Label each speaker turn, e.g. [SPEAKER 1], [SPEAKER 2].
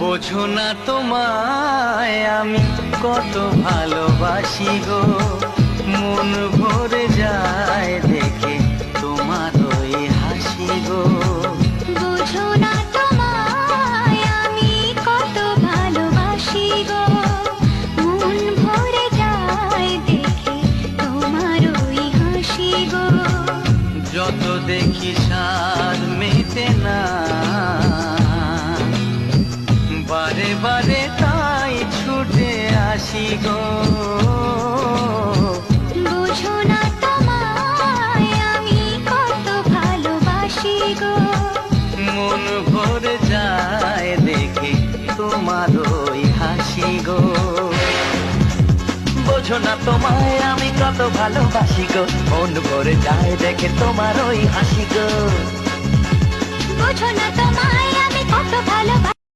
[SPEAKER 1] বোঝো না তোমায় আমি কত ভালোবাসি গো, মন ভরে যায় দেখে তোমার ওই হাসি গো।
[SPEAKER 2] বোঝো না তোমায় আমি কত ভালোবাসি গো, মন ভরে যায় দেখে তোমার ওই হাসি গো।
[SPEAKER 1] যত দেখি সার মেটে না, বারে বারে তাই ছুটে আসি গো।
[SPEAKER 2] বোঝো না তোমায় আমি কত ভালোবাসি গো,
[SPEAKER 1] মন ভরে যায় দেখে তোমার ওই হাসি গো। বোঝো না তোমায় আমি কত ভালোবাসি গো, মন ভরে যায় দেখে তোমার ওই হাসি গো।
[SPEAKER 2] বোঝো না তোমায় আমি কত ভালোবাসি।